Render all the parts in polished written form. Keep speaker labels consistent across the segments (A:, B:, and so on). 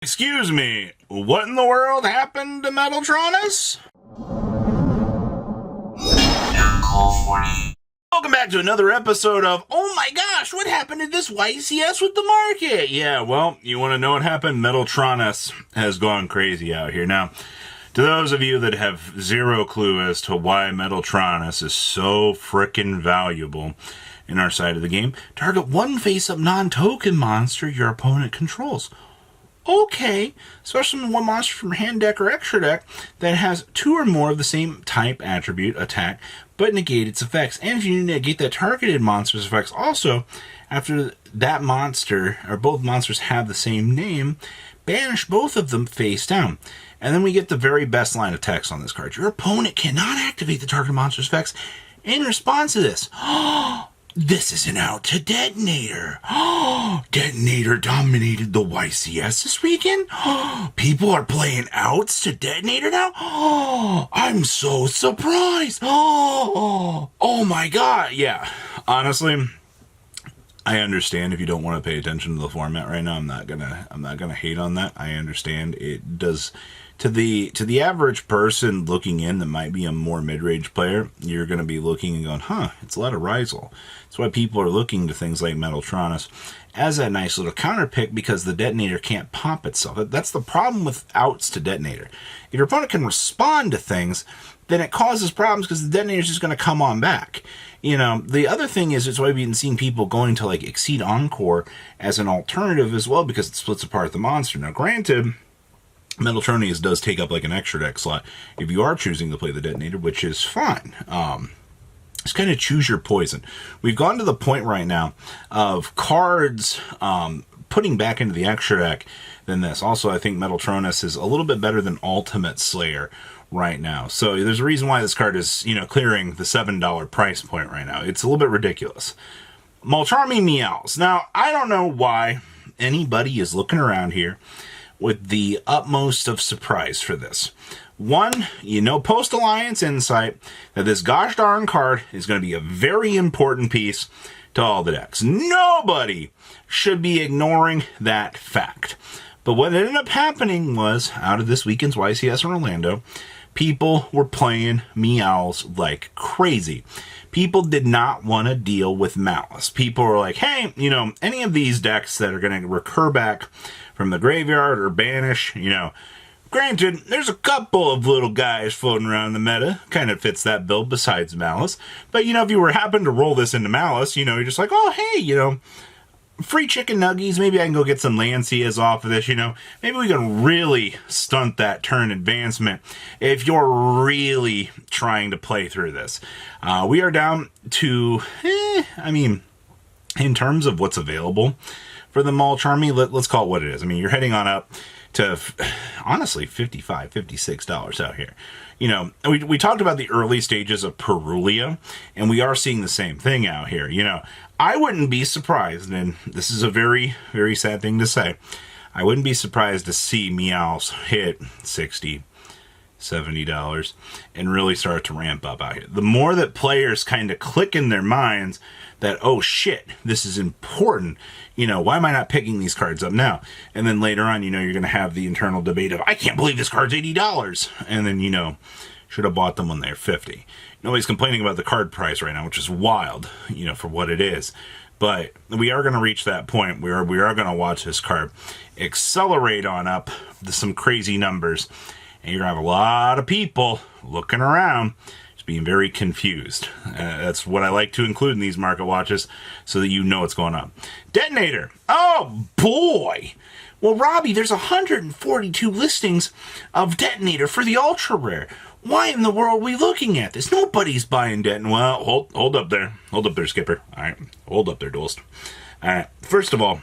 A: Excuse me, what in the world happened to Metaltronus? Welcome back to another episode of, oh my gosh, what happened to this YCS with the market? Yeah, well, you want to know what happened? Metaltronus has gone crazy out here. Now, to those of you that have zero clue as to why Metaltronus is so frickin' valuable in our side of the game, target one face-up non-token monster your opponent controls. Okay, especially one monster from hand deck or extra deck that has two or more of the same type, attribute, attack, but negate its effects. And if you negate that targeted monster's effects also, after that monster, or both monsters have the same name, banish both of them face down. And then we get the very best line of text on this card. Your opponent cannot activate the target monster's effects in response to this. This is an out to Detonator. Detonator dominated the YCS this weekend? People are playing outs to Detonator now? I'm so surprised. Oh my god. Yeah, honestly, I understand if you don't want to pay attention to the format right now. I'm not gonna hate on that. I understand it does. To the average person looking in that might be a more mid-range player, you're going to be looking and going, it's a lot of Ryzeal. That's why people are looking to things like Metaltronus as that nice little counter pick, because the Detonator can't pop itself. That's the problem with outs to Detonator. If your opponent can respond to things, then it causes problems because the Detonator is just going to come on back. You know, the other thing is, it's why we've been seeing people going to like Exceed Encore as an alternative as well, because it splits apart the monster. Now, granted, Metaltronus does take up like an extra deck slot if you are choosing to play the Detonator, which is fine. Just kind of choose your poison. We've gone to the point right now of cards putting back into the extra deck than this. Also, I think Metaltronus is a little bit better than Ultimate Slayer right now. So there's a reason why this card is, clearing the $7 price point right now. It's a little bit ridiculous. Mulcharmy Meows. Now, I don't know why anybody is looking around here with the utmost of surprise for this. One, post-alliance insight that this gosh darn card is going to be a very important piece to all the decks. Nobody should be ignoring that fact. But what ended up happening was, out of this weekend's YCS in Orlando, people were playing Meows like crazy. People did not want to deal with Malice. People were like, hey, any of these decks that are going to recur back from the graveyard or banish, granted, there's a couple of little guys floating around the meta, kind of fits that build besides Malice. But, if you were happen to roll this into Malice, you're just like, oh, hey, free chicken nuggies, maybe I can go get some Lancias off of this, Maybe we can really stunt that turn advancement if you're really trying to play through this. We are down to, in terms of what's available for the Mulcharmy, let's call it what it is. You're heading on up to, honestly, $55, $56 out here. We talked about the early stages of Perulia, and we are seeing the same thing out here. I wouldn't be surprised, and this is a very, very sad thing to say, I wouldn't be surprised to see Meows hit $60, $70 and really start to ramp up out here. The more that players kind of click in their minds that, oh shit, this is important, why am I not picking these cards up now? And then later on, you're going to have the internal debate of, I can't believe this card's $80. And then, should have bought them when they're $50. Nobody's complaining about the card price right now, which is wild, for what it is. But we are going to reach that point where we are going to watch this card accelerate on up to some crazy numbers. And you're going to have a lot of people looking around, just being very confused. That's what I like to include in these market watches so that you know what's going on. Detonator. Oh, boy. Well, Robbie, there's 142 listings of Detonator for the Ultra Rare. Why in the world are we looking at this? Nobody's buying Detonator. Well, hold up there. Hold up there, Skipper. All right. Hold up there, Duelist. All right. First of all,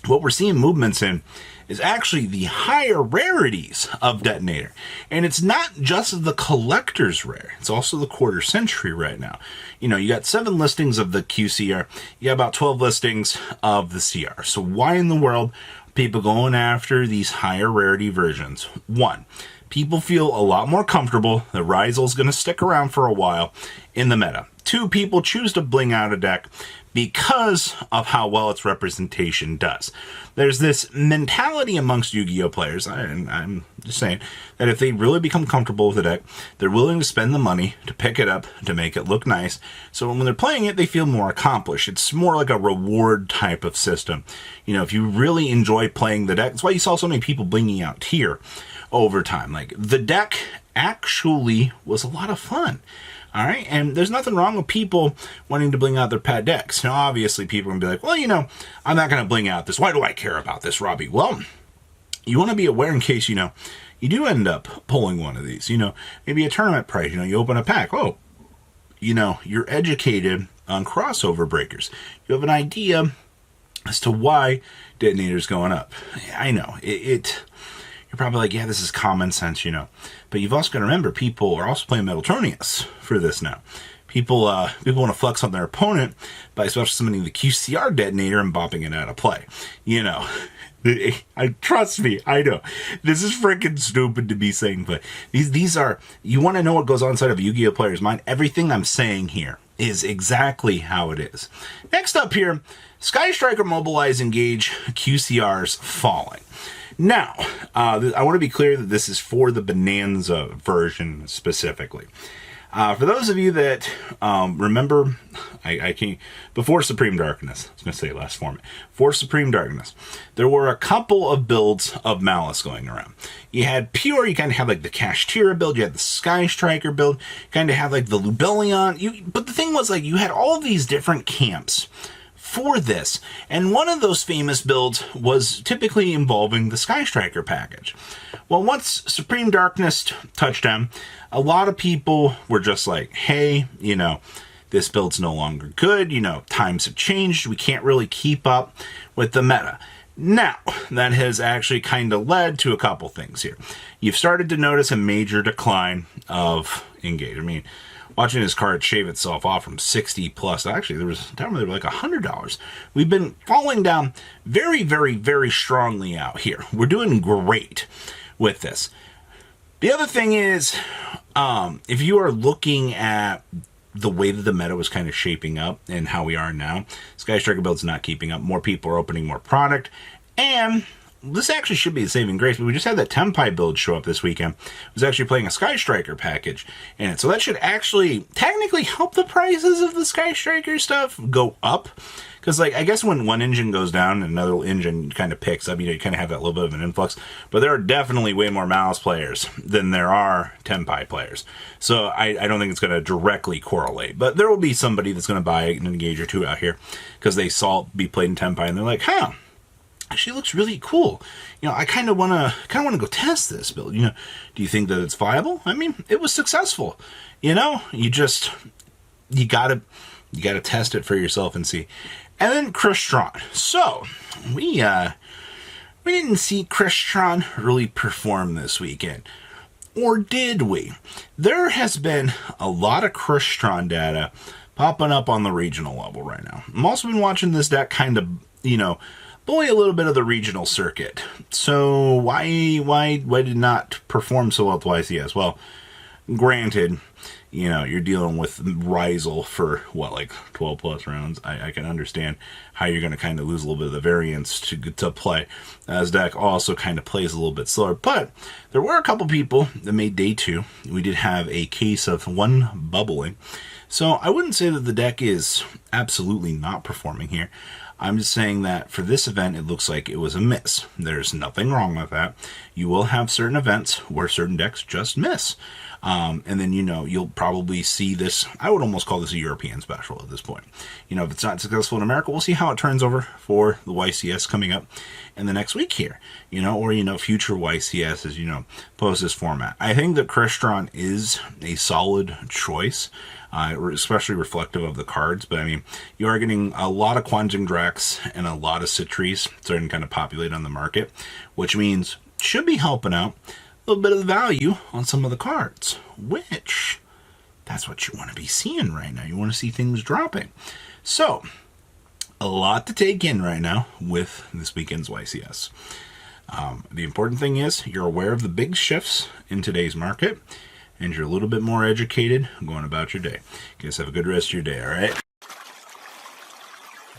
A: what we're seeing movements in is actually the higher rarities of Detonator. And it's not just the collector's rare. It's also the quarter century right now. You got 7 listings of the QCR. You got about 12 listings of the CR. So why in the world are people going after these higher rarity versions? One, people feel a lot more comfortable that Ryzeal is going to stick around for a while in the meta. two, people choose to bling out a deck because of how well its representation does. There's this mentality amongst Yu-Gi-Oh players, and I'm just saying, that if they really become comfortable with the deck, they're willing to spend the money to pick it up, to make it look nice, so when they're playing it, they feel more accomplished. It's more like a reward type of system. You know, if you really enjoy playing the deck, that's why you saw so many people blinging out Tier over time. Like, the deck actually was a lot of fun. All right, and there's nothing wrong with people wanting to bling out their pet decks. Now, obviously, people are going to be like, well, you know, I'm not going to bling out this. Why do I care about this, Robbie? Well, you want to be aware in case, you know, you do end up pulling one of these. You know, maybe a tournament prize. You know, you open a pack. Oh, you know, you're educated on crossover breakers. You have an idea as to why Detonator's going up. I know, you're probably like, yeah, this is common sense, you know. But you've also got to remember, people are also playing Metaltronus for this now. People want to flex on their opponent by especially summoning the QCR Detonator and bopping it out of play. You know, trust me, I know. This is freaking stupid to be saying, but these are, you want to know what goes on inside of a Yu-Gi-Oh player's mind? Everything I'm saying here is exactly how it is. Next up here, Sky Striker Mobilize Engage QCR's falling. Now, I want to be clear that this is for the Bonanza version specifically. For those of you that remember, I can't, before Supreme Darkness, I was going to say last format, for Supreme Darkness, there were a couple of builds of Malice going around. You had Pure, you kind of had like the Kashtira build, you had the Sky Striker build, you kind of had like the Lubellion, but the thing was, like, you had all of these different camps for this, and one of those famous builds was typically involving the Sky Striker package. Well, once Supreme Darkness touched down, a lot of people were just like, hey, you know, this build's no longer good, you know, times have changed, we can't really keep up with the meta. Now, that has actually kind of led to a couple things here. You've started to notice a major decline of Engage. I mean, watching his card shave itself off from 60 plus. Actually, there was a time where they were like $100. We've been falling down very, very, very strongly out here. We're doing great with this. The other thing is, if you are looking at the way that the meta was kind of shaping up and how we are now, Sky Striker build's not keeping up. More people are opening more product, and this actually should be a saving grace, but we just had that Tempai build show up this weekend. It was actually playing a Sky Striker package in it. So that should actually technically help the prices of the Sky Striker stuff go up. Because, like, I guess when one engine goes down and another engine kind of picks up, you know, you kind of have that little bit of an influx. But there are definitely way more Malice players than there are Tempai players. So I don't think it's going to directly correlate. But there will be somebody that's going to buy an Engage or two out here because they saw it be played in Tempai and they're like, huh, actually looks really cool. You know, I kind of want to go test this build. You know, do you think that it's viable? I mean, it was successful. You know, you gotta test it for yourself and see. And then Crystron. So we didn't see Crystron really perform this weekend, or did we? There has been a lot of Crystron data popping up on the regional level right now. I've also been watching this deck kind of, you know, bully a little bit of the regional circuit. So why did it not perform so well with YCS? Well, granted, you know, you're dealing with Ryzeal for, what, like 12 plus rounds. I can understand how you're going to kind of lose a little bit of the variance to play. As deck also kind of plays a little bit slower. But there were a couple people that made day 2. We did have a case of one bubbling. So I wouldn't say that the deck is absolutely not performing here. I'm just saying that for this event, it looks like it was a miss. There's nothing wrong with that. You will have certain events where certain decks just miss. And then, you know, you'll probably see this. I would almost call this a European special at this point. You know, if it's not successful in America, we'll see how it turns over for the YCS coming up in the next week here. You know, or, you know, future YCS as, you know, post this format. I think that Crystron is a solid choice. Especially reflective of the cards, but I mean, you are getting a lot of Quantum Drax and a lot of Citrees starting to kind of populate on the market, which means should be helping out a little bit of the value on some of the cards, which that's what you want to be seeing right now. You want to see things dropping. So, a lot to take in right now with this weekend's YCS. The important thing is you're aware of the big shifts in today's market. and you're a little bit more educated going about your day. Guys, have a good rest of your day, all right?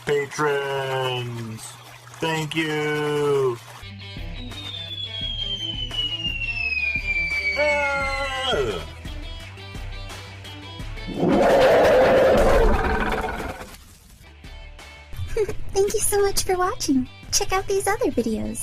A: Patrons, thank you.
B: Thank you so much for watching. Check out these other videos.